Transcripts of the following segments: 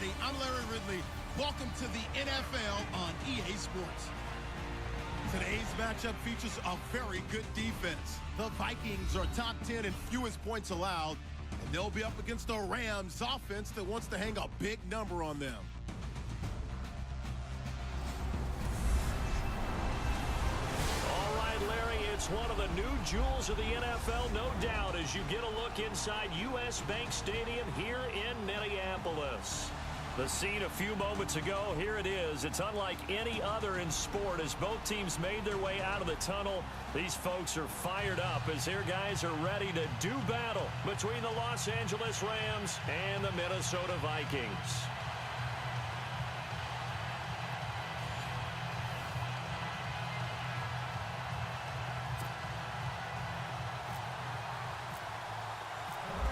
everybody. I'm Larry Ridley. Welcome to the NFL on EA Sports. Today's matchup features a very good defense. The Vikings are top 10 in fewest points allowed, and they'll be up against the Rams offense that wants to hang a big number on them. All right, Larry, it's one of the new jewels of the NFL, no doubt, as you get a look inside U.S. Bank Stadium here in Minneapolis. The scene a few moments ago, here it is. It's unlike any other in sport as both teams made their way out of the tunnel. These folks are fired up as their guys are ready to do battle between the Los Angeles Rams and the Minnesota Vikings.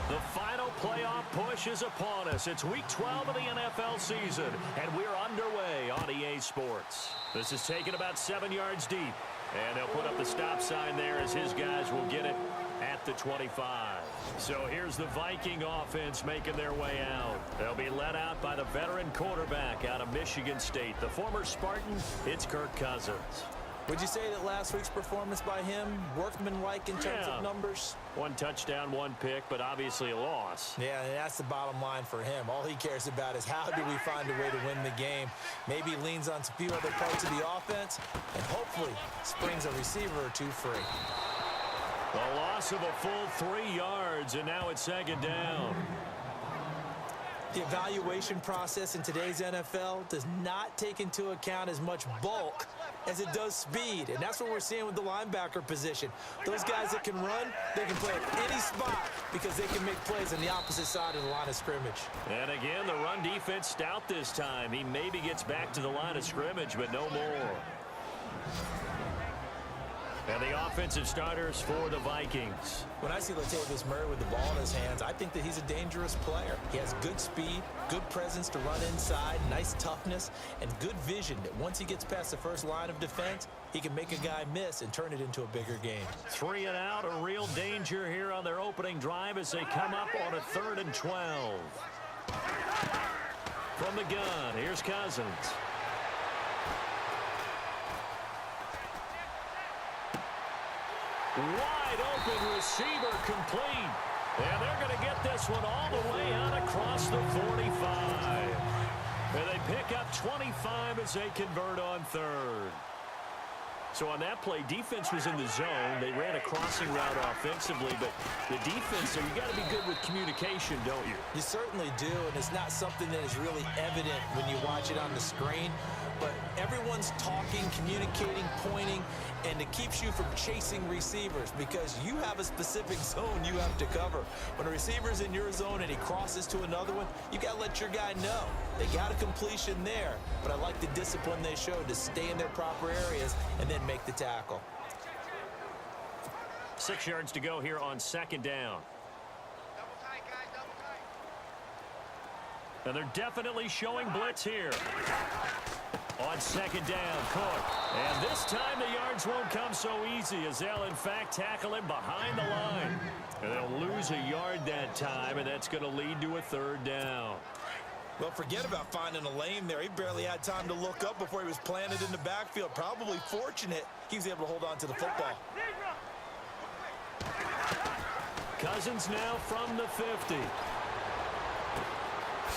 The final playoff push is upon us. It's Week 12 of the NFL season, and we're underway on EA Sports. This is taken about 7 yards deep, and they'll put up the stop sign there as his guys will get it at the 25. So here's the Viking offense making their way out. They'll be led out by the veteran quarterback out of Michigan State. The former Spartan, it's Kirk Cousins. Would you say that last week's performance by him, workmanlike in terms of numbers? 1 touchdown, 1 pick, but obviously a loss. Yeah, and that's the bottom line for him. All he cares about is how do we find a way to win the game. Maybe leans on a few other parts of the offense, and hopefully springs a receiver or two free. A loss of a full 3 yards, and now it's second down. The evaluation process in today's NFL does not take into account as much bulk as it does speed, and that's what we're seeing with the linebacker position. Those guys that can run, they can play at any spot because they can make plays on the opposite side of the line of scrimmage. And again, the run defense stout this time. He maybe gets back to the line of scrimmage, but no more. And the offensive starters for the Vikings. When I see Latavius Murray with the ball in his hands, I think that he's a dangerous player. He has good speed, good presence to run inside, nice toughness, and good vision that once he gets past the first line of defense, he can make a guy miss and turn it into a bigger game. 3 and out, a real danger here on their opening drive as they come up on a 3rd and 12. From the gun, here's Cousins. Wide open receiver complete. And they're going to get this one all the way out across the 45. And they pick up 25 as they convert on 3rd. So on that play, defense was in the zone. They ran a crossing route offensively, but the defense, so you got to be good with communication, don't you? You certainly do, and it's not something that is really evident when you watch it on the screen. But everyone's talking, communicating, pointing, and it keeps you from chasing receivers because you have a specific zone you have to cover. When a receiver's in your zone and he crosses to another one, you got to let your guy know. They got a completion there, but I like the discipline they showed to stay in their proper areas and then make the tackle. 6 yards to go here on 2nd down. And they're definitely showing blitz here. On 2nd down, Cook. And this time the yards won't come so easy as they'll, in fact, tackle him behind the line. And they'll lose a yard that time, and that's going to lead to a 3rd down. Well, forget about finding a lane there. He barely had time to look up before he was planted in the backfield. Probably fortunate he was able to hold on to the football. Cousins now from the 50.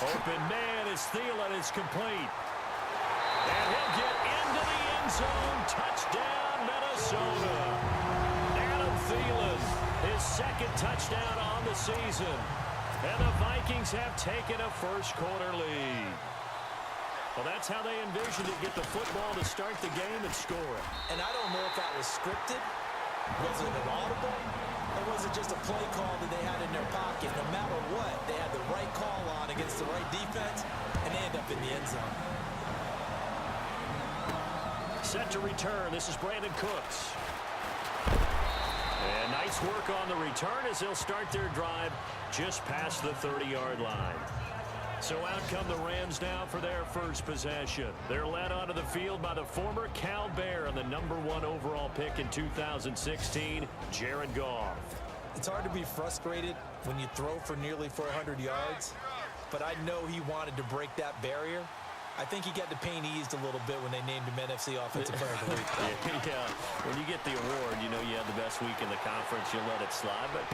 Open man is Thielen. It's complete. And he'll get into the end zone. Touchdown, Minnesota. Adam Thielen, his 2nd touchdown on the season. And the Vikings have taken a first-quarter lead. Well, that's how they envisioned it, get the football to start the game and score it. And I don't know if that was scripted. Was it an audible? Or was it just a play call that they had in their pocket? No matter what, they had the right call on against the right defense, and they end up in the end zone. Set to return. This is Brandon Cooks. And nice work on the return as they'll start their drive just past the 30-yard line. So out come the Rams now for their first possession. They're led onto the field by the former Cal Bear and the #1 overall pick in 2016, Jared Goff. It's hard to be frustrated when you throw for nearly 400 yards but I know he wanted to break that barrier. I think he got the pain eased a little bit when they named him NFC Offensive Player of the Week. Yeah, when you get the award, you know you had the best week in the conference, you'll let it slide. But,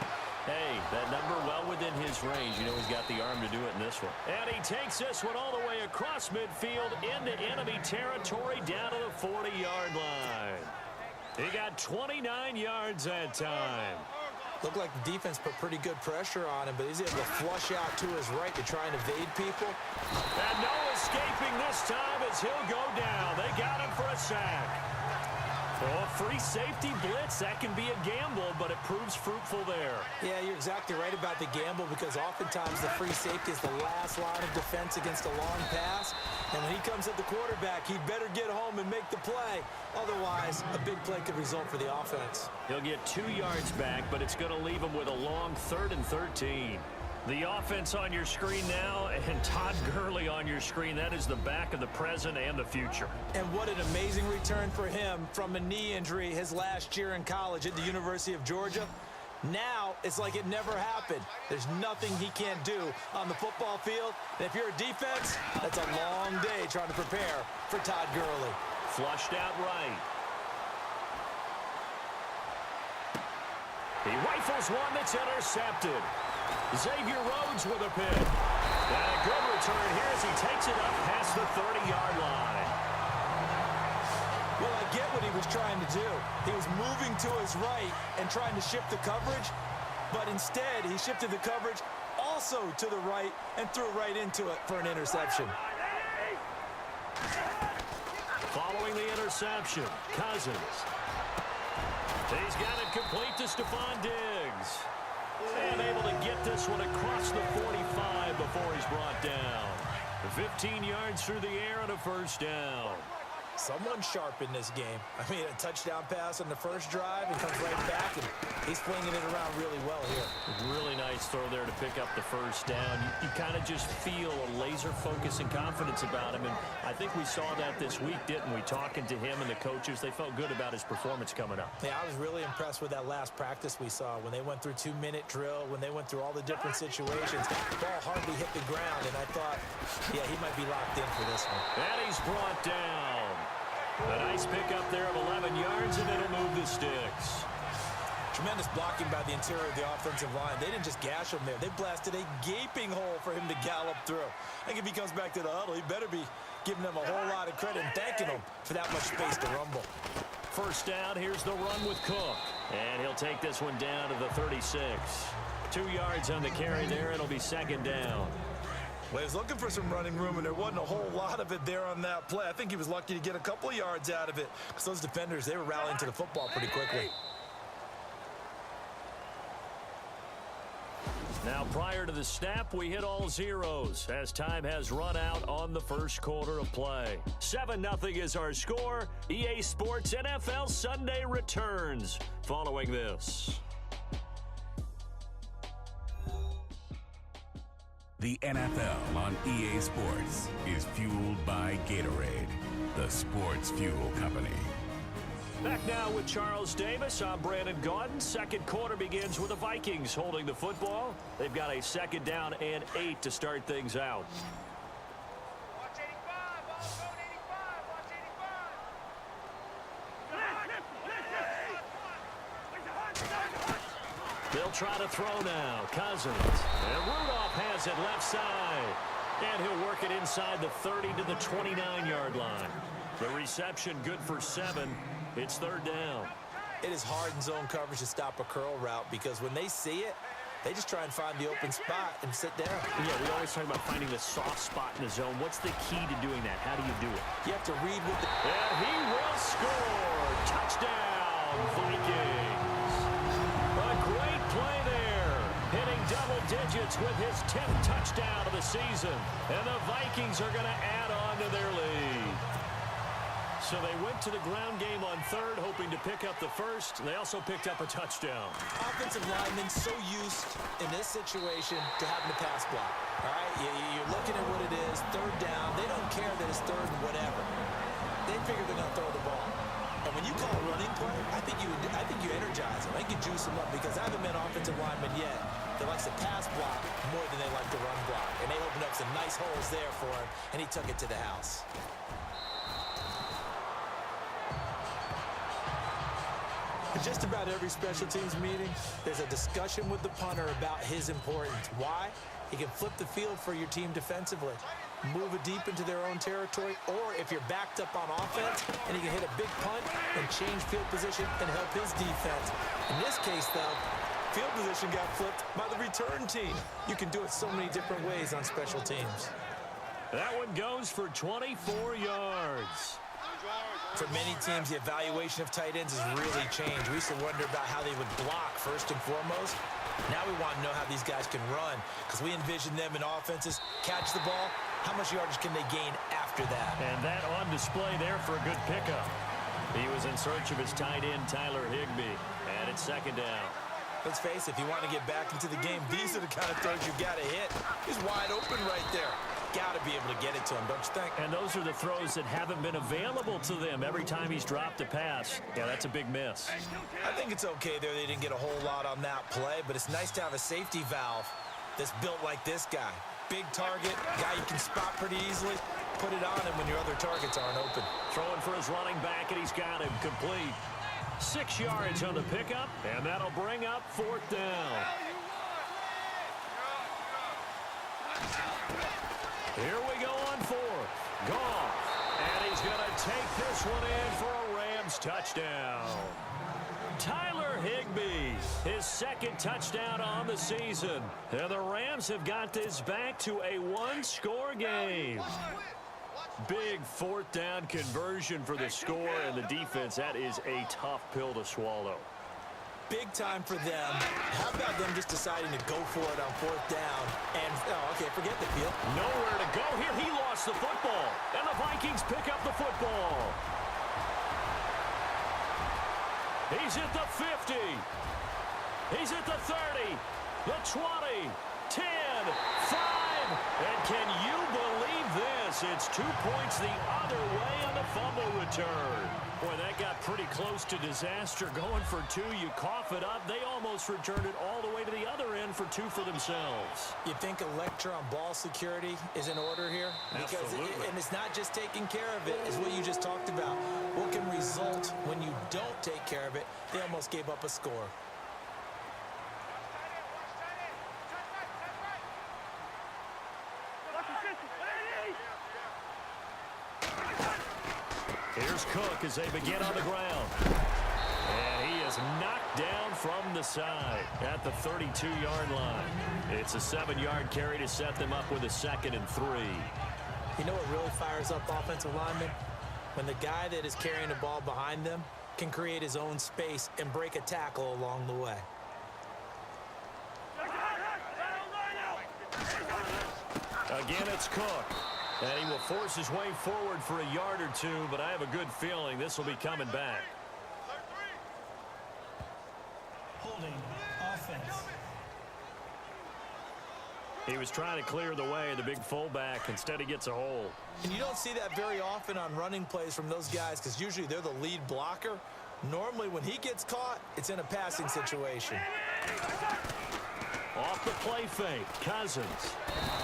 hey, that number well within his range. You know he's got the arm to do it in this one. And he takes this one all the way across midfield into enemy territory down to the 40-yard line. He got 29 yards that time. Looked like the defense put pretty good pressure on him, but he's able to flush out to his right to try and evade people. And no escaping this time as he'll go down. They got him for a sack. Oh, a free safety blitz, that can be a gamble, but it proves fruitful there. Yeah, you're exactly right about the gamble because oftentimes the free safety is the last line of defense against a long pass. And when he comes at the quarterback, he'd better get home and make the play. Otherwise, a big play could result for the offense. He'll get 2 yards back, but it's going to leave him with a long 3rd and 13. The offense on your screen now, and Todd Gurley on your screen. That is the back of the present and the future. And what an amazing return for him from a knee injury his last year in college at the University of Georgia. Now, it's like it never happened. There's nothing he can't do on the football field. And if you're a defense, that's a long day trying to prepare for Todd Gurley. Flushed out right. He rifles one that's intercepted. Xavier Rhodes with a pick. And a good return here as he takes it up past the 30-yard line. Well, I get what he was trying to do. He was moving to his right and trying to shift the coverage, but instead he shifted the coverage also to the right and threw right into it for an interception. Following the interception, Cousins. He's got it complete to Stephon Diggs. And able to get this one across the 45 before he's brought down. 15 yards through the air and a first down. Someone sharp in this game. I mean, a touchdown pass on the first drive and comes right back, and he's flinging it around really well here. Really nice throw there to pick up the first down. You kind of just feel a laser focus and confidence about him, and I think we saw that this week, didn't we? Talking to him and the coaches, they felt good about his performance coming up. Yeah, I was really impressed with that last practice we saw when they went through 2-minute drill, when they went through all the different situations. The ball hardly hit the ground, and I thought, yeah, he might be locked in for this one. And he's brought down. A nice pickup there of 11 yards, and it'll move the sticks. Tremendous blocking by the interior of the offensive line. They didn't just gash him there. They blasted a gaping hole for him to gallop through. I think if he comes back to the huddle, he better be giving them a whole lot of credit and thanking them for that much space to rumble. First down, here's the run with Cook. And he'll take this one down to the 36. 2 yards on the carry there. It'll be second down. Well, he was looking for some running room, and there wasn't a whole lot of it there on that play. I think he was lucky to get a couple of yards out of it because those defenders, they were rallying to the football pretty quickly. Now, prior to the snap, we hit all zeros as time has run out on the first quarter of play. 7-0 is our score. EA Sports NFL Sunday returns following this. The NFL on EA Sports is fueled by Gatorade, the sports fuel company. Back now with Charles Davis. I'm Brandon Gaudin. Second quarter begins with the Vikings holding the football. They've got a second down and 8 to start things out. Watch 85, watch 85, watch 85. They'll try to throw now. Cousins. And Rudolph has it left side. And he'll work it inside the 30 to the 29-yard line. The reception good for 7. It's third down. It is hard in zone coverage to stop a curl route because when they see it, they just try and find the open spot and sit down. Yeah, we always talk about finding the soft spot in the zone. What's the key to doing that? How do you do it? You have to read with the... And he will score. Touchdown, Vikings. A great play there. Hitting double digits with his 10th touchdown of the season. And the Vikings are going to add on to their lead. So they went to the ground game on third, hoping to pick up the first. They also picked up a touchdown. Offensive linemen so used in this situation to having to pass block. All right, you're looking at what it is, third down. They don't care that it's third and whatever. They figure they're going to throw the ball. And when you call a running play, I think you energize them. I think you juice them up because I haven't met offensive linemen yet that likes to pass block more than they like to run block. And they opened up some nice holes there for him, and he took it to the house. In just about every special teams meeting, there's a discussion with the punter about his importance. Why? He can flip the field for your team defensively, move it deep into their own territory, or if you're backed up on offense, and he can hit a big punt and change field position and help his defense. In this case, though, field position got flipped by the return team. You can do it so many different ways on special teams. That one goes for 24 yards. For many teams, the evaluation of tight ends has really changed. We used to wonder about how they would block first and foremost. Now we want to know how these guys can run, because we envision them in offenses catch the ball. How much yardage can they gain after that? And that on display there for a good pickup. He was in search of his tight end, Tyler Higbee, and it's second down. Let's face it, if you want to get back into the game, these are the kind of throws you got to hit. He's wide open right there. Got to be able to get it to him, don't you think? And those are the throws that haven't been available to them every time he's dropped a pass. Yeah, that's a big miss. I think it's okay there. They didn't get a whole lot on that play, but it's nice to have a safety valve that's built like this guy. Big target, guy you can spot pretty easily. Put it on him when your other targets aren't open. Throwing for his running back, and he's got him complete. 6 yards on the pickup, and that'll bring up fourth down. Here we go on fourth. Goff. And he's going to take this one in for a Rams touchdown. Tyler Higbee, his second touchdown on the season. And the Rams have got this back to a one-score game. Big fourth down conversion for the score, and the defense, that is a tough pill to swallow. Big time for them. How about them just deciding to go for it on fourth down? And, oh, okay, forget the field. Nowhere to go here. He lost the football, and the Vikings pick up the football. He's at the 50. He's at the 30, the 20, 10, 5. And can you believe this? It's 2 points the other way on the fumble return. Boy, that got pretty close to disaster. Going for two, you cough it up. They almost returned it all the way to the other end for two for themselves. You think a lecture on ball security is in order here? Absolutely. And it's not just taking care of it, it's what you just talked about. What can result when you don't take care of it? They almost gave up a score. Here's Cook as they begin on the ground. And he is knocked down from the side at the 32-yard line. It's a 7-yard carry to set them up with a 2nd and 3. You know what really fires up offensive linemen? When the guy that is carrying the ball behind them can create his own space and break a tackle along the way. Again, it's Cook. And he will force his way forward for a yard or two, but I have a good feeling this will be coming back. Holding offense. He was trying to clear the way, the big fullback. Instead, he gets a hold. And you don't see that very often on running plays from those guys because usually they're the lead blocker. Normally, when he gets caught, it's in a passing situation. Off the play fake, Cousins.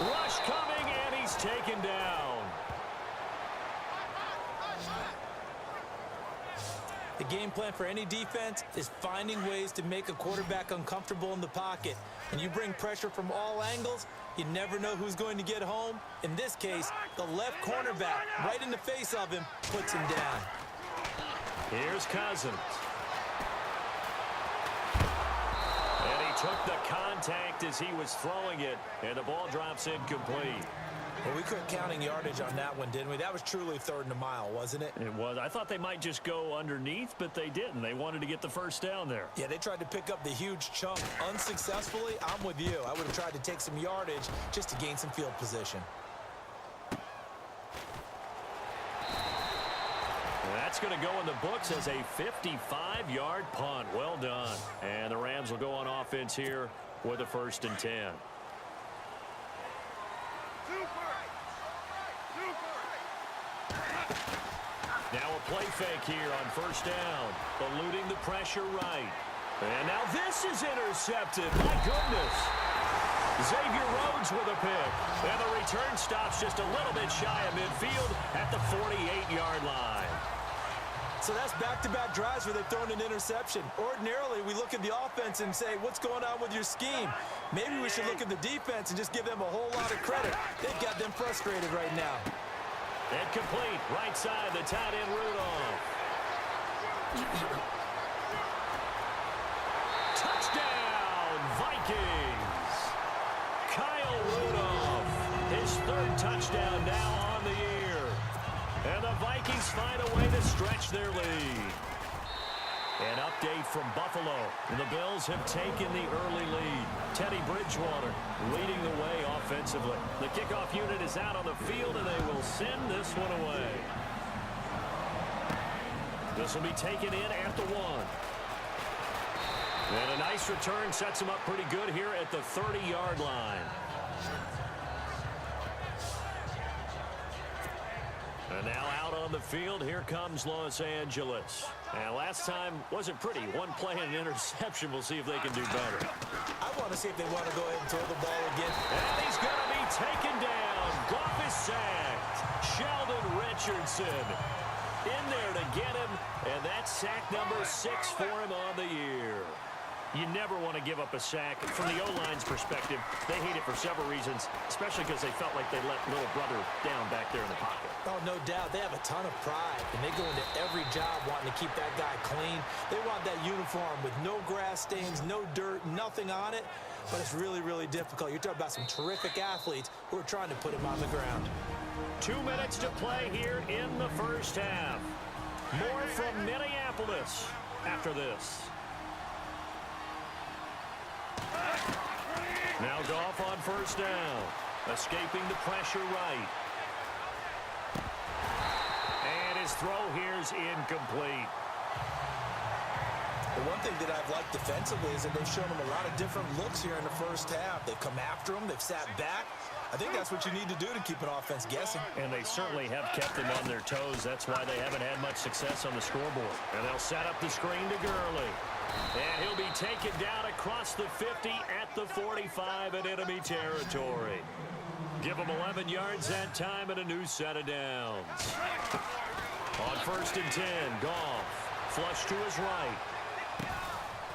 Rush coming, and he's taken down. The game plan for any defense is finding ways to make a quarterback uncomfortable in the pocket. And you bring pressure from all angles, you never know who's going to get home. In this case, the left cornerback, right in the face of him, puts him down. Here's Cousins. And he took the contact as he was throwing it, and the ball drops incomplete. Well, we quit counting yardage on that one, didn't we? That was truly 3rd and a mile, wasn't it? It was. I thought they might just go underneath, but they didn't. They wanted to get the first down there. Yeah, they tried to pick up the huge chunk unsuccessfully. I'm with you. I would have tried to take some yardage just to gain some field position. That's going to go in the books as a 55-yard punt. Well done. And the Rams will go on offense here with a 1st and 10. Now a play fake here on 1st down. Eluding the pressure right. And now this is intercepted. My goodness. Xavier Rhodes with a pick. And the return stops just a little bit shy of midfield at the 48-yard line. So that's back-to-back drives where they've thrown an interception. Ordinarily, we look at the offense and say, what's going on with your scheme? Maybe we should look at the defense and just give them a whole lot of credit. They've got them frustrated right now. Incomplete. Right side, the tight end Rudolph. Touchdown, Vikings. Kyle Rudolph, his third touchdown now on the year. And the Vikings find a way to stretch their lead. An update from Buffalo. The Bills have taken the early lead. Teddy Bridgewater leading the way offensively. The kickoff unit is out on the field, and they will send this one away. This will be taken in at the 1. And a nice return sets him up pretty good here at the 30-yard line. And now out on the field, here comes Los Angeles. And last time wasn't pretty. One play and an interception. We'll see if they can do better. I want to see if they want to go ahead and throw the ball again. And he's going to be taken down. Goff is sacked. Sheldon Richardson in there to get him. And that's sack number 6 for him on the year. You never want to give up a sack. From the O-line's perspective, they hate it for several reasons, especially because they felt like they let little brother down back there in the pocket. Oh, no doubt. They have a ton of pride, and they go into every job wanting to keep that guy clean. They want that uniform with no grass stains, no dirt, nothing on it, but it's really, really difficult. You're talking about some terrific athletes who are trying to put him on the ground. 2 minutes to play here in the first half. More from Minneapolis after this. Now Goff on first down. Escaping the pressure right. And his throw here's incomplete. The one thing that I've liked defensively is that they've shown him a lot of different looks here in the first half. They've come after him. They've sat back. I think that's what you need to do to keep an offense guessing. And they certainly have kept them on their toes. That's why they haven't had much success on the scoreboard. And they'll set up the screen to Gurley. And he'll be taken down across the 50 at the 45 in enemy territory. Give him 11 yards that time and a new set of downs. On first and 10, Goff. Flush to his right.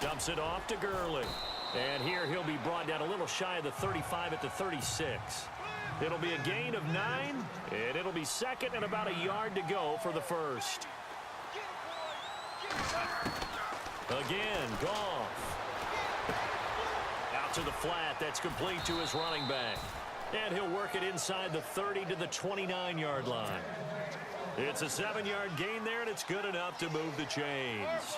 Dumps it off to Gurley. And here he'll be brought down a little shy of the 35 at the 36. It'll be a gain of 9, and it'll be second and about a yard to go for the first. Again, Goff. Out to the flat. That's complete to his running back. And he'll work it inside the 30 to the 29-yard line. It's a 7-yard gain there, and it's good enough to move the chains.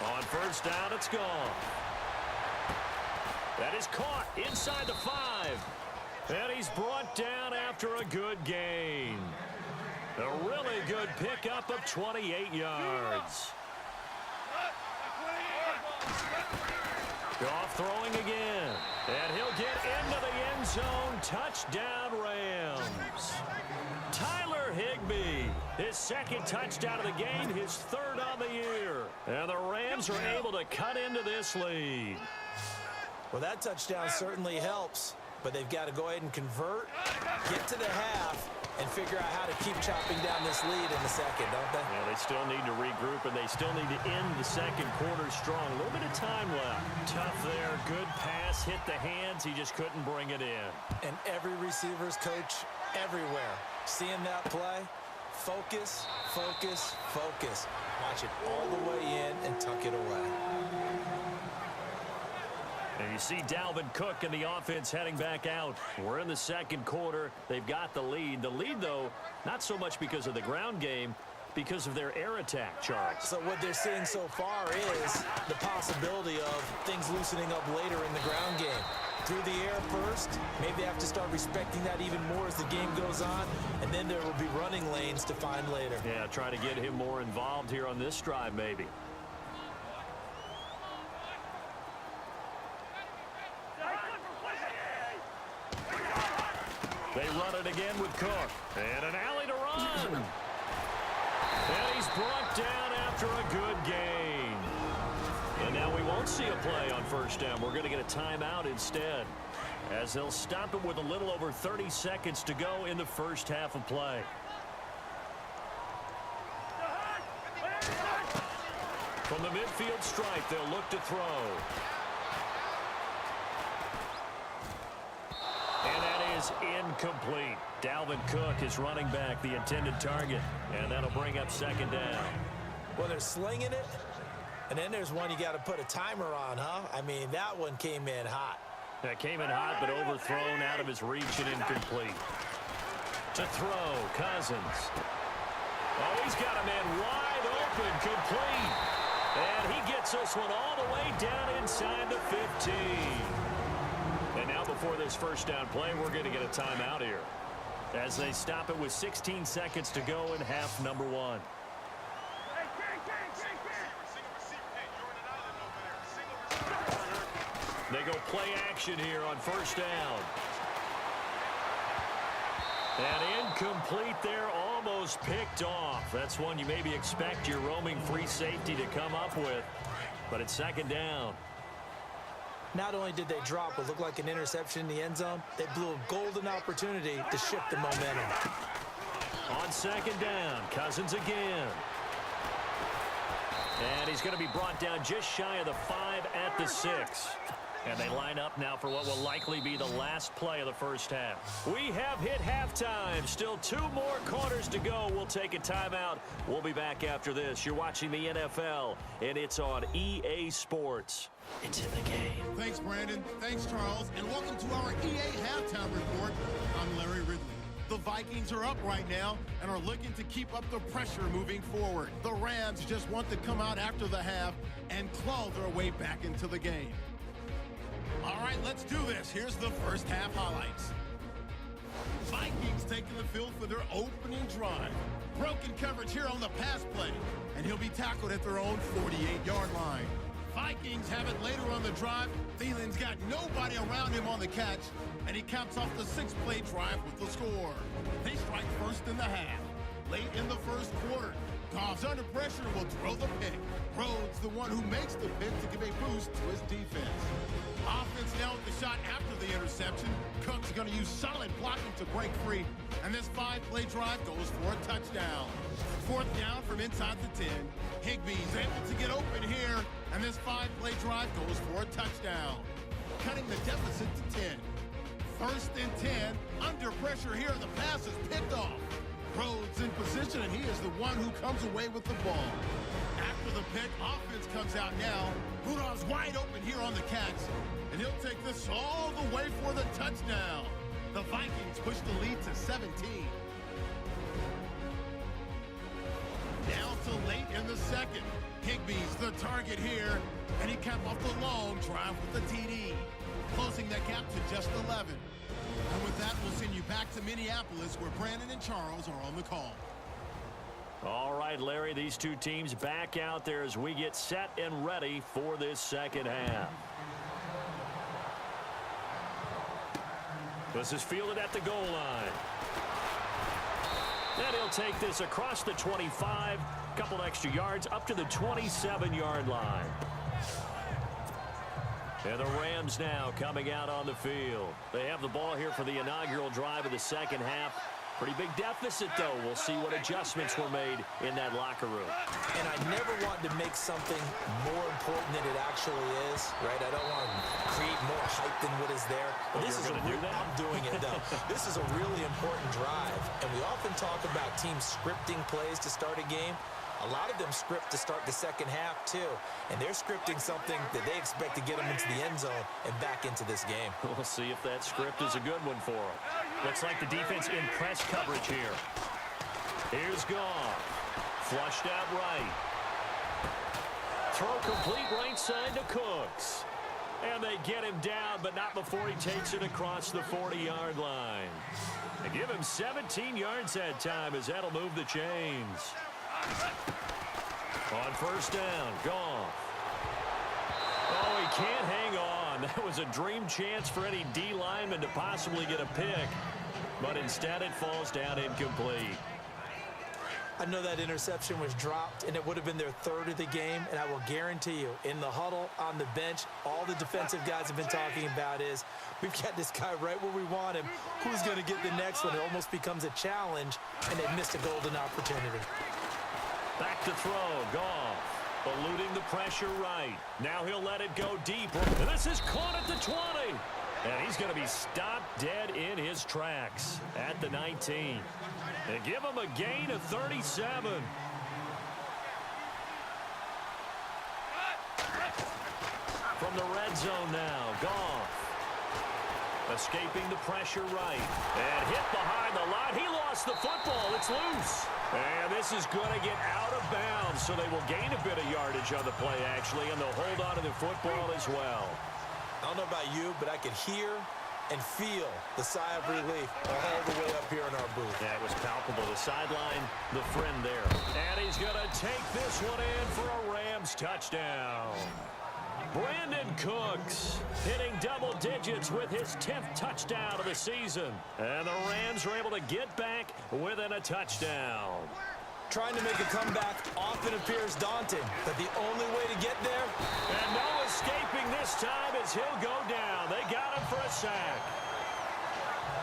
On first down, it's Goff. That is caught inside the 5. And he's brought down after a good gain. A really good pickup of 28 yards. Goff throwing again. And he'll get into the end zone. Touchdown, Rams. Tyler Higbee, his second touchdown of the game, his third on the year. And the Rams are able to cut into this lead. Well, that touchdown certainly helps, but they've got to go ahead and convert, get to the half, and figure out how to keep chopping down this lead in the second, don't they? Yeah, they still need to regroup, and they still need to end the second quarter strong. A little bit of time left. Tough there. Good pass. Hit the hands. He just couldn't bring it in. And every receiver's coach everywhere, seeing that play, focus, focus, focus. Watch it all the way in and tuck it away. And you see Dalvin Cook and the offense heading back out. We're in the second quarter. They've got the lead. The lead, though, not so much because of the ground game, because of their air attack, Charles. So what they're seeing so far is the possibility of things loosening up later in the ground game. Through the air first, maybe they have to start respecting that even more as the game goes on, and then there will be running lanes to find later. Yeah, try to get him more involved here on this drive, maybe. They run it again with Cook. And an alley to run. And he's brought down after a good gain. And And now we won't see a play on first down. We're going to get a timeout instead, as they'll stop it with a little over 30 seconds to go in the first half of play. From the midfield stripe, they'll look to throw. And that is incomplete. Dalvin Cook is running back the intended target, and that'll bring up second down. Well, they're slinging it, and then there's one you got to put a timer on, huh? I mean, that one came in hot. That came in hot, but overthrown out of his reach and incomplete. To throw, Cousins. Oh, he's got a man wide open, complete. And he gets this one all the way down inside the 15. And now before this first down play, we're going to get a timeout here, as they stop it with 16 seconds to go in half number 1. They go play action here on first down. And incomplete there, almost picked off. That's one you maybe expect your roaming free safety to come up with. But it's second down. Not only did they drop what looked like an interception in the end zone, they blew a golden opportunity to shift the momentum. On second down, Cousins again. And he's going to be brought down just shy of the 5 at the 6. And they line up now for what will likely be the last play of the first half. We have hit halftime. Still 2 more quarters to go. We'll take a timeout. We'll be back after this. You're watching the NFL, and it's on EA Sports. It's in the game. Thanks, Brandon. Thanks, Charles. And welcome to our EA Halftime Report. I'm Larry Ridley. The Vikings are up right now and are looking to keep up the pressure moving forward. The Rams just want to come out after the half and claw their way back into the game. All right, let's do this. Here's the first half highlights. Vikings taking the field for their opening drive. Broken coverage here on the pass play, and he'll be tackled at their own 48-yard line. Vikings have it later on the drive. Thielen's got nobody around him on the catch, and he caps off the 6-play drive with the score. They strike first in the half. Late in the first quarter, Goff's under pressure will throw the pick. Rhodes, the one who makes the pick to give a boost to his defense. Offense now with the shot after the interception. Cook's going to use solid blocking to break free, and this 5-play drive goes for a touchdown. Fourth down from inside the 10. Higbee's able to get open here, and this 5-play drive goes for a touchdown, cutting the deficit to 10. First and 10, under pressure here, the pass is picked off. Rhodes in position, and he is the one who comes away with the ball. After the pick, offense comes out now. Rudolph's wide open here on the catch, and he'll take this all the way for the touchdown. The Vikings push the lead to 17. Now to late in the second. Higbee's the target here, and he capped off the long drive with the TD, closing that gap to just 11. And with that, we'll send you back to Minneapolis, where Brandon and Charles are on the call. All right, Larry, these two teams back out there as we get set and ready for this second half. This is fielded at the goal line. And he'll take this across the 25, couple extra yards up to the 27-yard line. And the Rams now coming out on the field. They have the ball here for the inaugural drive of the second half. Pretty big deficit, though. We'll see what adjustments were made in that locker room. And I never want to make something more important than it actually is, right? I don't want to create more hype than what is there. But this is I'm doing it, though. This is a really important drive. And we often talk about teams scripting plays to start a game. A lot of them script to start the second half, too. And they're scripting something that they expect to get them into the end zone and back into this game. We'll see if that script is a good one for them. Looks like the defense in press coverage here. Here's Goff. Flushed out right. Throw complete right side to Cooks. And they get him down, but not before he takes it across the 40-yard line. They give him 17 yards that time, as that'll move the chains. On first down, Goff. Oh, he can't hang on. That was a dream chance for any D lineman to possibly get a pick, but instead it falls down incomplete. I know that interception was dropped, and it would have been their third of the game, and I will guarantee you, in the huddle, on the bench, all the defensive guys have been talking about is, we've got this guy right where we want him. Who's going to get the next one? It almost becomes a challenge, and they missed a golden opportunity. Back to throw, Goff. Eluding the pressure right. Now he'll let it go deep. And this is caught at the 20. And he's going to be stopped dead in his tracks at the 19. And give him a gain of 37. From the red zone now, Goff. Escaping the pressure right. And hit behind the line. He lost the football. It's loose. And this is going to get out of bounds, so they will gain a bit of yardage on the play, actually, and they'll hold on to the football as well. I don't know about you, but I could hear and feel the sigh of relief all the way up here in our booth. Yeah, it was palpable. The sideline, the friend there. And he's going to take this one in for a Rams touchdown. Brandon Cooks hitting double digits with his 10th touchdown of the season. And the Rams are able to get back within a touchdown. Trying to make a comeback often appears daunting, but the only way to get there... And no escaping this time as he'll go down. They got him for a sack.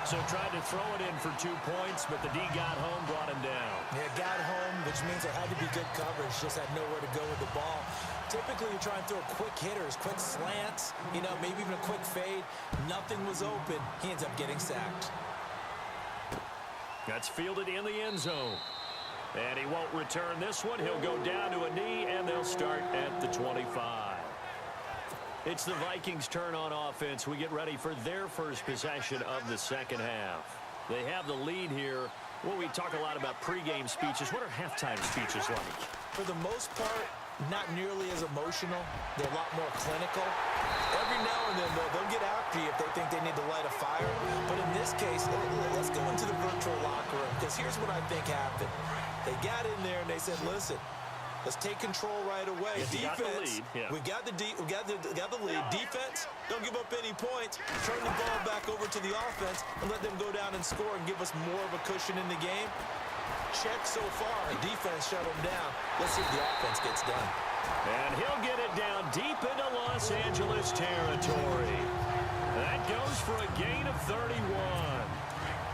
So tried to throw it in for 2 points, but the D got home, brought him down. Yeah, got home, which means there had to be good coverage. Just had nowhere to go with the ball. Typically, you try and throw quick hitters, quick slants, you know, maybe even a quick fade. Nothing was open. He ends up getting sacked. That's fielded in the end zone. And he won't return this one. He'll go down to a knee, and they'll start at the 25. It's the Vikings' turn on offense. We get ready for their first possession of the second half. They have the lead here. Well, we talk a lot about pregame speeches. What are halftime speeches like? For the most part, not nearly as emotional. They're a lot more clinical. Every now and then, though, they'll get after you if they think they need to light a fire. But in this case, let's go into the virtual locker room, because here's what I think happened. They got in there and they said, listen, let's take control right away. Defense, we got the lead. Defense, don't give up any points. Turn the ball back over to the offense and let them go down and score and give us more of a cushion in the game. Check so far. Defense shut them down. Let's see if the offense gets done. And he'll get it down deep into Los Angeles territory. That goes for a gain of 31.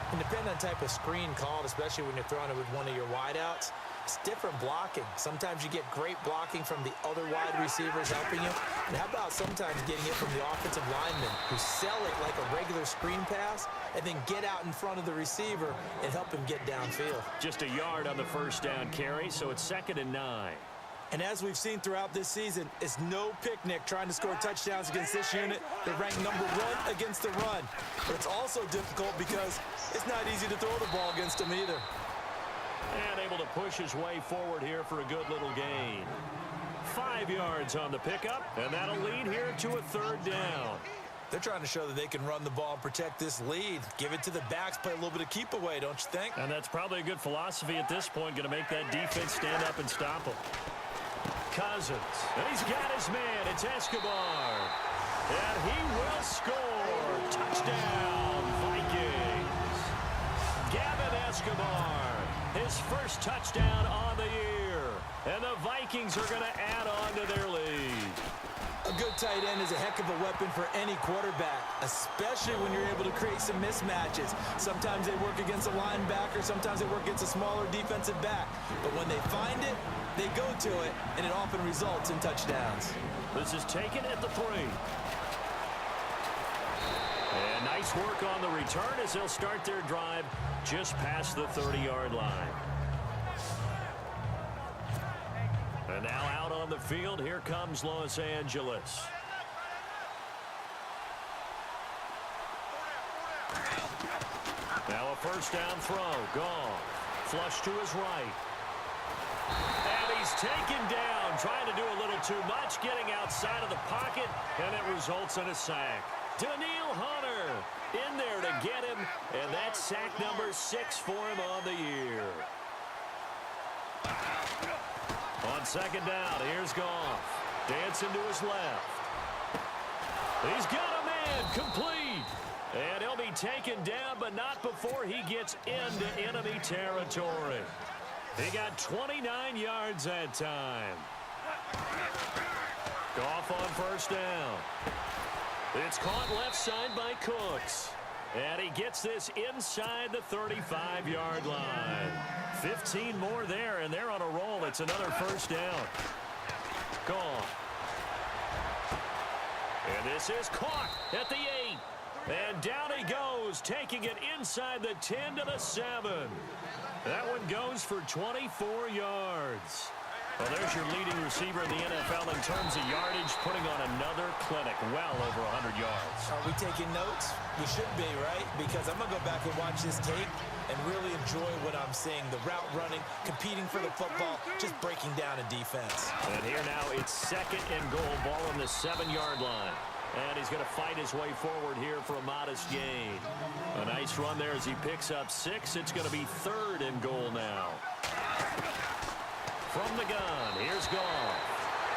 And depending on the type of screen called, especially when you're throwing it with one of your wideouts, it's different blocking. Sometimes you get great blocking from the other wide receivers helping you. And how about sometimes getting it from the offensive linemen who sell it like a regular screen pass and then get out in front of the receiver and help him get downfield. Just a yard on the first down carry, so it's 2nd and 9. And as we've seen throughout this season, it's no picnic trying to score touchdowns against this unit. They're ranked number 1 against the run. But it's also difficult because it's not easy to throw the ball against them either. And able to push his way forward here for a good little gain. 5 yards on the pickup, and that'll lead here to a 3rd down. They're trying to show that they can run the ball and protect this lead. Give it to the backs, play a little bit of keep away, don't you think? And that's probably a good philosophy at this point, going to make that defense stand up and stop them. Cousins, and he's got his man. It's Escobar, and he will score. Touchdown, Vikings. Gavin Escobar, his first touchdown on the year, and the Vikings are going to add on to their lead. A good tight end is a heck of a weapon for any quarterback, especially when you're able to create some mismatches. Sometimes they work against a linebacker, sometimes they work against a smaller defensive back. But when they find it, they go to it, and it often results in touchdowns. This is taken at the 3. And nice work on the return as they'll start their drive just past the 30-yard line. And now out on the field, here comes Los Angeles. Now a first down throw, gone. Flush to his right. And he's taken down, trying to do a little too much, getting outside of the pocket, and it results in a sack. Daniil Hunter in there to get him, and that's sack number 6 for him on the year. On second down, here's Goff. Dancing to his left. He's got a man, complete. And he'll be taken down, but not before he gets into enemy territory. He got 29 yards that time. Goff on first down. It's caught left side by Cooks. And he gets this inside the 35-yard line. 15 more there, and they're on a roll. It's another first down. Goff. And this is caught at the 8. And down he goes, taking it inside the 10 to the 7. That one goes for 24 yards. Well, there's your leading receiver in the NFL in terms of yardage, putting on another clinic, well over 100 yards. Are we taking notes? We should be, right? Because I'm going to go back and watch this tape and really enjoy what I'm seeing. The route running, competing for the football, just breaking down a defense. And here now it's second and goal, ball on the 7-yard line. And he's going to fight his way forward here for a modest gain. A nice run there as he picks up 6. It's going to be third and goal now. From the gun, here's Goff.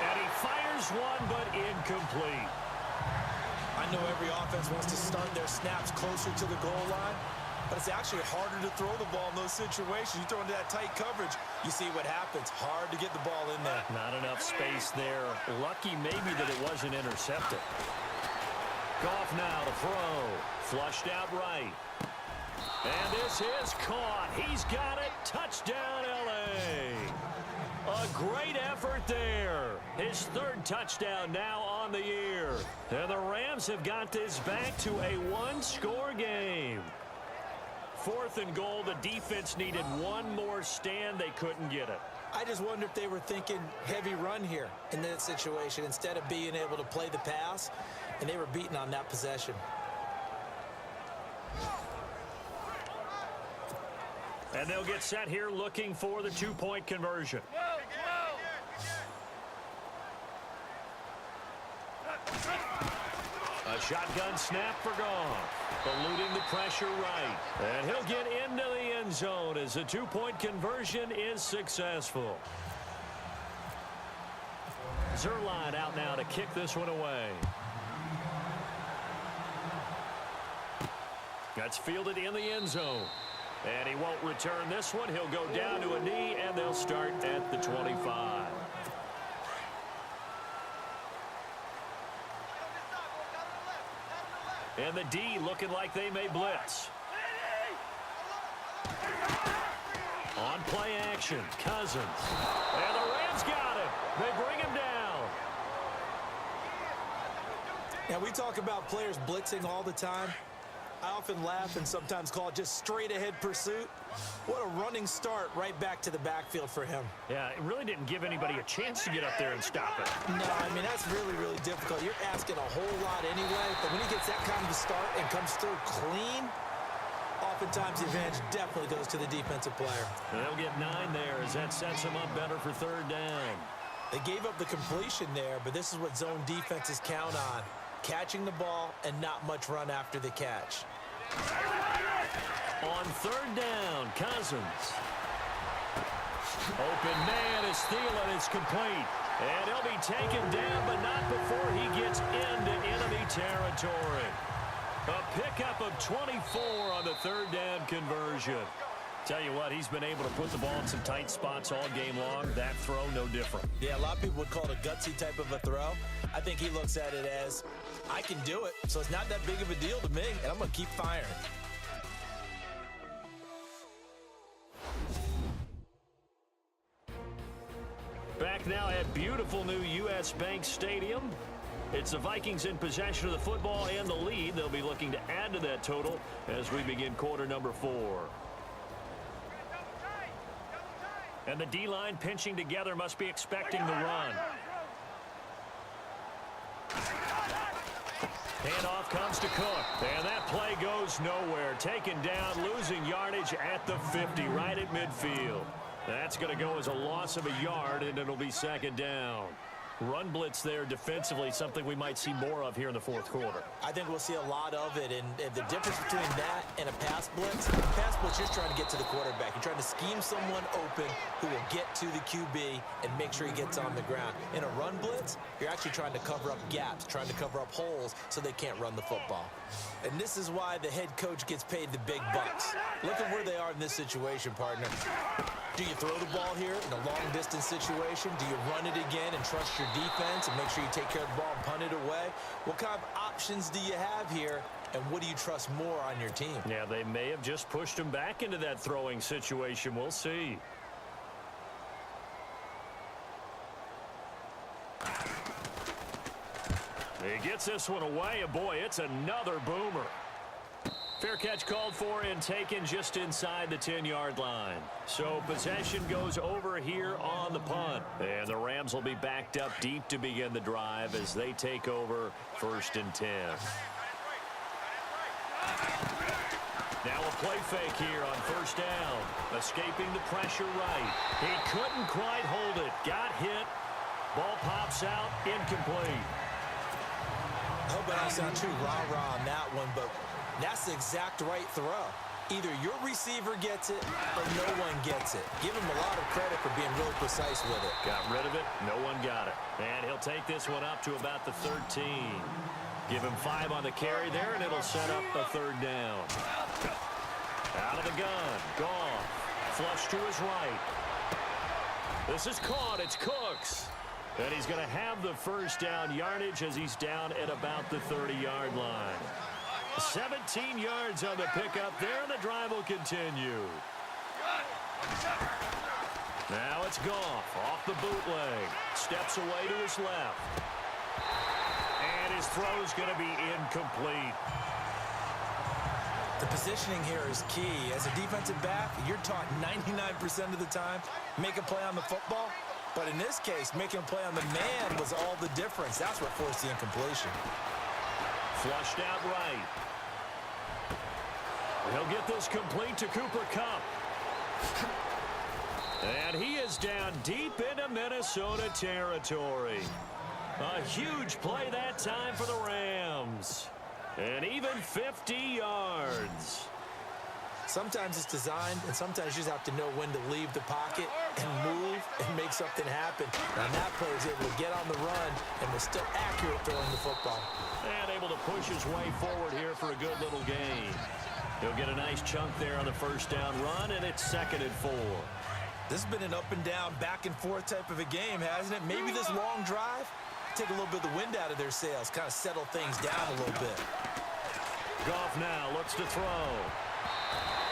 And he fires one, but incomplete. I know every offense wants to start their snaps closer to the goal line, but it's actually harder to throw the ball in those situations. You throw into that tight coverage, you see what happens. Hard to get the ball in there. Not enough space there. Lucky maybe that it wasn't intercepted. Goff now to throw. Flushed out right. And this is caught. He's got it. Touchdown, L.A. A great effort there. His third touchdown now on the year. And the Rams have got this back to a one-score game. Fourth and goal. The defense needed one more stand. They couldn't get it. I just wonder if they were thinking heavy run here in that situation instead of being able to play the pass, and they were beaten on that possession. And they'll get set here looking for the two-point conversion. A shotgun snap for Goff. Eluding the pressure right. And he'll get into the end zone as the two-point conversion is successful. Zerline out now to kick this one away. That's fielded in the end zone. And he won't return this one. He'll go down to a knee, and they'll start at the 25. And the D looking like they may blitz. On play action, Cousins. And the Rams got him. They bring him down. Now, we talk about players blitzing all the time. I often laugh and sometimes call it just straight-ahead pursuit. What a running start right back to the backfield for him. Yeah, it really didn't give anybody a chance to get up there and stop it. No, I mean, that's really, really difficult. You're asking a whole lot anyway, but when he gets that kind of a start and comes through clean, oftentimes the advantage definitely goes to the defensive player. And they'll get 9 there as that sets them up better for third down. They gave up the completion there, but this is what zone defenses count on. Catching the ball and not much run after the catch. On third down, Cousins. Open man is Thielen. It's complete. And he'll be taken down, but not before he gets into enemy territory. A pickup of 24 on the third down conversion. Tell you what, he's been able to put the ball in some tight spots all game long. That throw, no different. Yeah, a lot of people would call it a gutsy type of a throw. I think he looks at it as, I can do it, so it's not that big of a deal to me, and I'm going to keep firing. Back now at beautiful new U.S. Bank Stadium. It's the Vikings in possession of the football and the lead. They'll be looking to add to that total as we begin quarter number 4. And the D-line pinching together must be expecting the run. Handoff comes to Cook. And that play goes nowhere. Taken down, losing yardage at the 50, right at midfield. That's going to go as a loss of a yard, and it'll be second down. Run blitz there defensively, something we might see more of here in the fourth quarter. I think we'll see a lot of it, and the difference between that and a pass blitz, you're trying to get to the quarterback. You're trying to scheme someone open who will get to the QB and make sure he gets on the ground. In a run blitz, you're actually trying to cover up gaps, trying to cover up holes so they can't run the football. And this is why the head coach gets paid the big bucks. Look at where they are in this situation, partner. Do you throw the ball here in a long-distance situation? Do you run it again and trust your defense and make sure you take care of the ball and punt it away? What kind of options do you have here, and what do you trust more on your team? Yeah, they may have just pushed him back into that throwing situation. We'll see. He gets this one away, and boy, it's another boomer. Fair catch called for and taken just inside the 10-yard line. So possession goes over here on the punt. And the Rams will be backed up deep to begin the drive as they take over 1st and 10. Now a play fake here on 1st down. Escaping the pressure right. He couldn't quite hold it. Got hit. Ball pops out. Incomplete. I hope I don't sound too rah-rah on that one, but that's the exact right throw. Either your receiver gets it or no one gets it. Give him a lot of credit for being really precise with it. Got rid of it. No one got it. And he'll take this one up to about the 13. Give him 5 on the carry there, and it'll set up a 3rd down. Out of the gun. Goff. Flush to his right. This is caught. It's Cooks. And he's going to have the 1st down yardage as he's down at about the 30-yard line. 17 yards on the pickup there, and the drive will continue. Now it's Goff off the bootleg. Steps away to his left. And his throw's going to be incomplete. The positioning here is key. As a defensive back, you're taught 99% of the time, make a play on the football. But in this case, making a play on the man was all the difference. That's what forced the incompletion. Flushed out right. He'll get this complete to Cooper Kupp. And he is down deep into Minnesota territory. A huge play that time for the Rams. And even 50 yards. Sometimes it's designed, and sometimes you just have to know when to leave the pocket and move and make something happen. And that player is able to get on the run and was still accurate throwing the football. And able to push his way forward here for a good little gain. He'll get a nice chunk there on the 1st down run, and it's 2nd and 4. This has been an up and down, back and forth type of a game, hasn't it? Maybe this long drive, take a little bit of the wind out of their sails, kind of settle things down a little bit. Goff now looks to throw.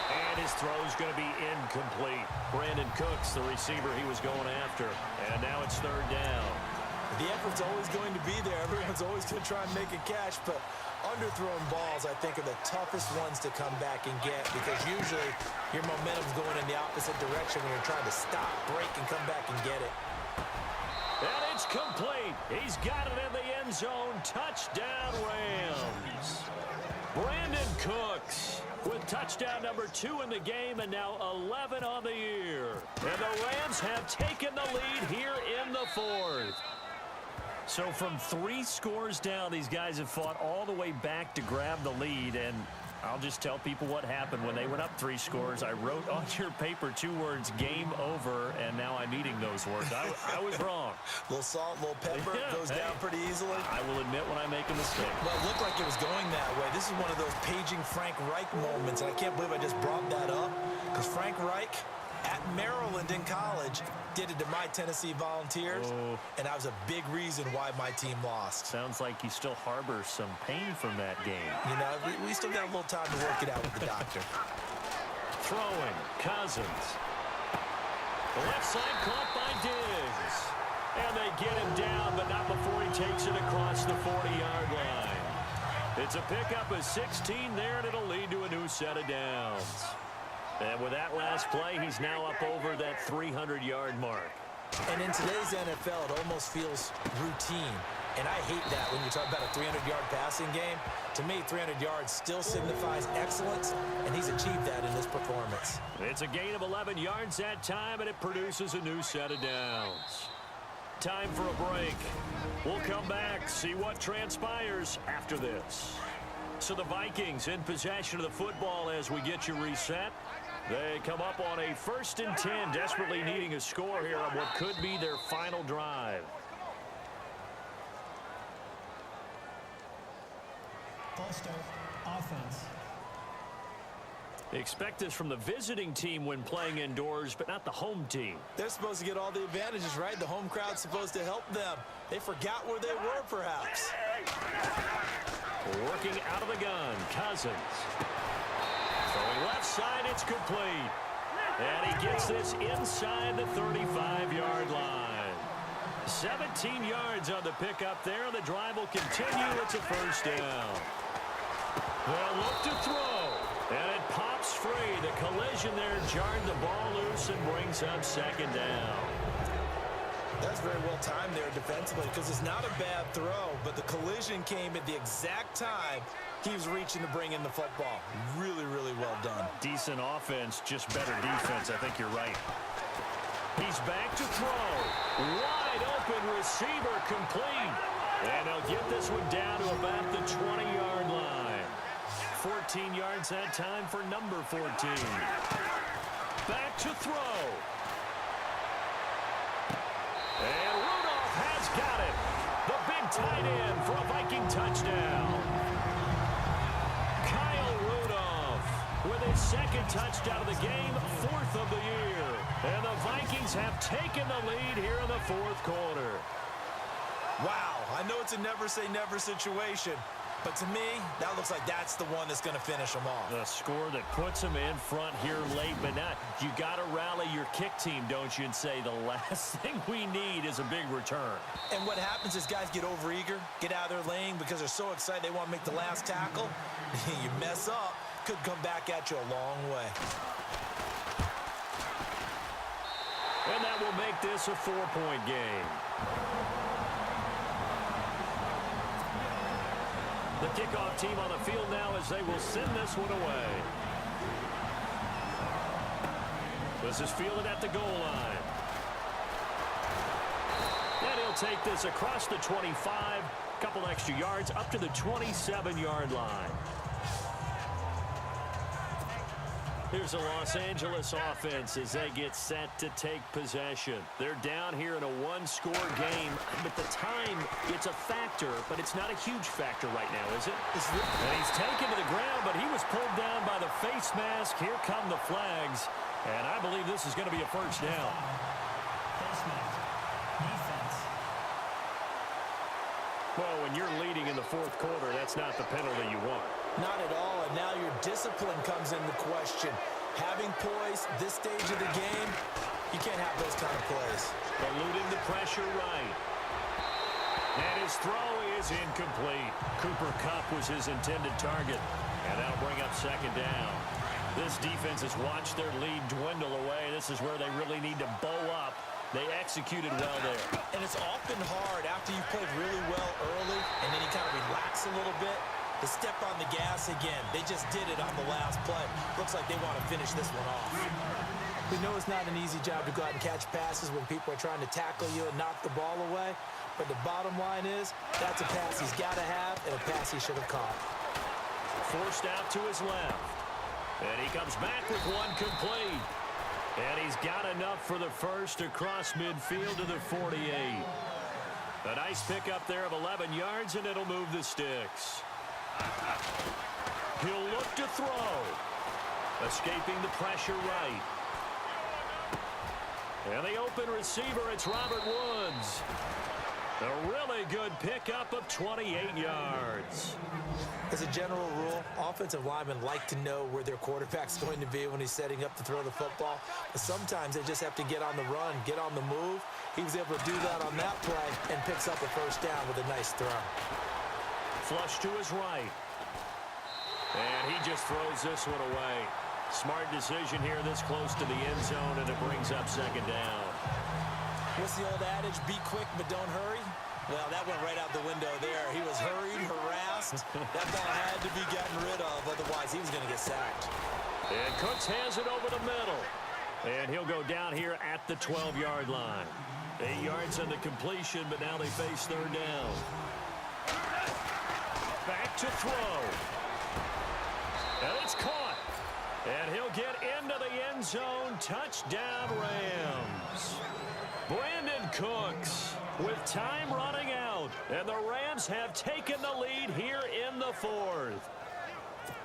And his throw's going to be incomplete. Brandon Cooks, the receiver he was going after. And now it's 3rd down. The effort's always going to be there. Everyone's always going to try and make a catch, but underthrown balls, I think, are the toughest ones to come back and get because usually your momentum's going in the opposite direction when you're trying to stop, break, and come back and get it. And it's complete. He's got it in the end zone. Touchdown, Rams. Brandon Cooks with touchdown number 2 in the game and now 11 on the year. And the Rams have taken the lead here in the 4th. So from 3 scores down, these guys have fought all the way back to grab the lead. And I'll just tell people what happened when they went up 3 scores. I wrote on your paper 2 words, game over, and now I'm eating those words. I was wrong. A little salt, a little pepper, goes down pretty easily. I will admit when I make a mistake. Well, it looked like it was going that way. This is one of those paging Frank Reich moments, and I can't believe I just brought that up because Frank Reich at Maryland in college did it to my Tennessee Volunteers, and that was a big reason why my team lost. Sounds like you still harbor some pain from that game. You know, we still got a little time to work it out with the doctor. Throwing, Cousins. The left side caught by Diggs. And they get him down, but not before he takes it across the 40-yard line. It's a pickup of 16 there, and it'll lead to a new set of downs. And with that last play, he's now up over that 300-yard mark. And in today's NFL, it almost feels routine. And I hate that when you talk about a 300-yard passing game. To me, 300 yards still signifies excellence, and he's achieved that in this performance. It's a gain of 11 yards that time, and it produces a new set of downs. Time for a break. We'll come back, see what transpires after this. So the Vikings in possession of the football as we get you reset. They come up on a 1st and 10, desperately needing a score here on what could be their final drive. False start, offense. Expect this from the visiting team when playing indoors, but not the home team. They're supposed to get all the advantages, right? The home crowd's supposed to help them. They forgot where they were, perhaps. Working out of the gun, Cousins. Throwing left side, it's complete. And he gets this inside the 35-yard line. 17 yards on the pickup there. The drive will continue. It's a first down. They'll look to throw. And it pops free. The collision there jarred the ball loose and brings up second down. That's very well timed there defensively because it's not a bad throw, but the collision came at the exact time he was reaching to bring in the football. Really, really well done. Decent offense, just better defense. I think you're right. He's back to throw. Wide open receiver complete. And they'll get this one down to about the 20-yard line. 14 yards that time for number 14. Back to throw. And Rudolph has got it. The big tight end for a Viking touchdown. Kyle Rudolph with his second touchdown of the game, 4th of the year. And the Vikings have taken the lead here in the 4th quarter. Wow, I know it's a never-say-never situation, but to me, that looks like that's the one that's going to finish them off. The score that puts them in front here late, but not. You got to rally your kick team, don't you, and say the last thing we need is a big return. And what happens is guys get overeager, get out of their lane because they're so excited they want to make the last tackle. You mess up, could come back at you a long way. And that will make this a 4-point game. The kickoff team on the field now as they will send this one away. This is fielded at the goal line. And he'll take this across the 25, couple extra yards up to the 27-yard line. Here's the Los Angeles offense as they get set to take possession. They're down here in a one-score game, but the time, it's a factor, but it's not a huge factor right now, is it? And he's taken to the ground, but he was pulled down by the face mask. Here come the flags, and I believe this is going to be a first down. Face mask. Defense. Well, when you're leading in the 4th quarter, that's not the penalty you want. Not at all, and now your discipline comes into question. Having poise this stage of the game, you can't have those kind of plays. Eluding the pressure right. And his throw is incomplete. Cooper Kupp was his intended target, and that'll bring up second down. This defense has watched their lead dwindle away. This is where they really need to bow up. They executed well there. And it's often hard after you've played really well early, and then you kind of relax a little bit, to step on the gas again. They just did it on the last play. Looks like they want to finish this one off. We know it's not an easy job to go out and catch passes when people are trying to tackle you and knock the ball away. But the bottom line is, that's a pass he's got to have and a pass he should have caught. Forced out to his left. And he comes back with one complete. And he's got enough for the first across midfield to the 48. A nice pickup there of 11 yards, and it'll move the sticks. He'll look to throw. Escaping the pressure right. And the open receiver, it's Robert Woods. A really good pickup of 28 yards. As a general rule, offensive linemen like to know where their quarterback's going to be when he's setting up to throw the football. But sometimes they just have to get on the run, get on the move. He was able to do that on that play and picks up a first down with a nice throw. Flush to his right. And he just throws this one away. Smart decision here this close to the end zone, and it brings up second down. What's the old adage? Be quick, but don't hurry. Well, that went right out the window there. He was hurried, harassed. That ball had to be gotten rid of, otherwise he was going to get sacked. And Cooks has it over the middle. And he'll go down here at the 12-yard line. 8 yards on the completion, but now they face third down. Back to throw. And it's caught. And he'll get into the end zone. Touchdown, Rams. Brandon Cooks with time running out. And the Rams have taken the lead here in the 4th.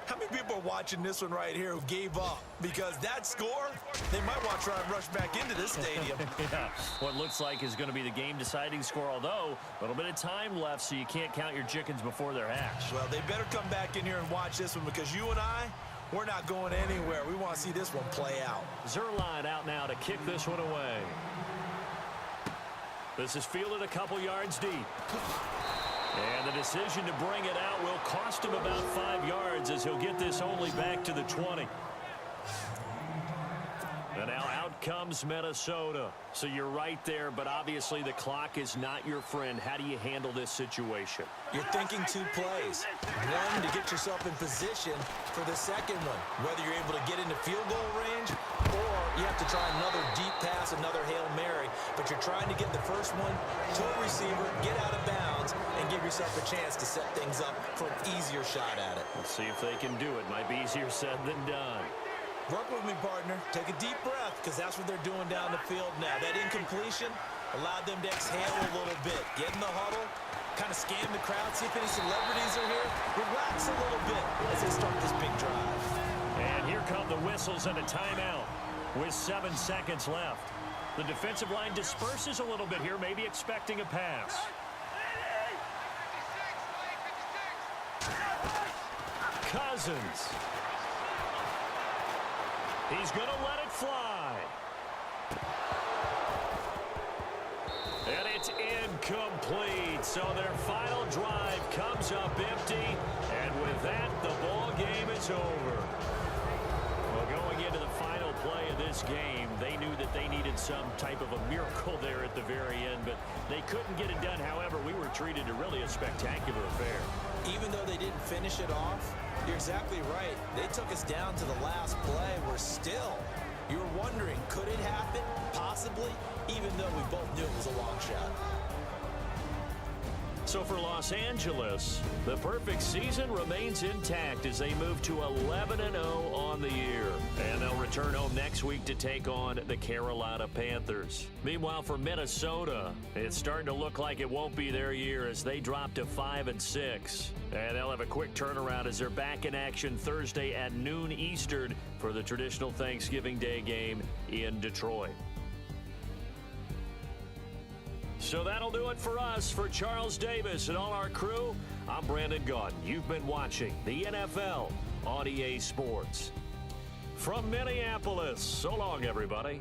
How many people are watching this one right here who gave up? Because that score, they might want to try and rush back into this stadium. Yeah, what looks like is going to be the game-deciding score, although a little bit of time left, so you can't count your chickens before they're hatched. Well, they better come back in here and watch this one because you and I, we're not going anywhere. We want to see this one play out. Zerline out now to kick this one away. This is fielded a couple yards deep. And the decision to bring it out will cost him about 5 yards as he'll get this only back to the 20. And now out comes Minnesota. So you're right there, but obviously the clock is not your friend. How do you handle this situation? You're thinking 2 plays. One, to get yourself in position for the second one, whether you're able to get into field goal range or you have to try another deep pass, another Hail Mary, but you're trying to get the first one to a receiver, get out of bounds, and give yourself a chance to set things up for an easier shot at it. Let's see if they can do it. Might be easier said than done. Work with me, partner. Take a deep breath, because that's what they're doing down the field now. That incompletion allowed them to exhale a little bit. Get in the huddle, kind of scan the crowd, see if any celebrities are here. Relax a little bit as they start this big drive. And here come the whistles and a timeout with 7 seconds left. The defensive line disperses a little bit here, maybe expecting a pass. Cousins. He's going to let it fly. And it's incomplete. So their final drive comes up empty. And with that, the ball game is over. Well, going into the final play of this game, they knew that they needed some type of a miracle there at the very end, but they couldn't get it done. However, we were treated to really a spectacular affair. Even though they didn't finish it off, you're exactly right. They took us down to the last play. We're still, you were wondering, could it happen? Possibly, even though we both knew it was a long shot. So for Los Angeles, the perfect season remains intact as they move to 11-0 on the year. And they'll return home next week to take on the Carolina Panthers. Meanwhile, for Minnesota, it's starting to look like it won't be their year as they drop to 5-6. And they'll have a quick turnaround as they're back in action Thursday at noon Eastern for the traditional Thanksgiving Day game in Detroit. So that'll do it for us. For Charles Davis and all our crew, I'm Brandon Gaudin. You've been watching the NFL on EA Sports. From Minneapolis, so long, everybody.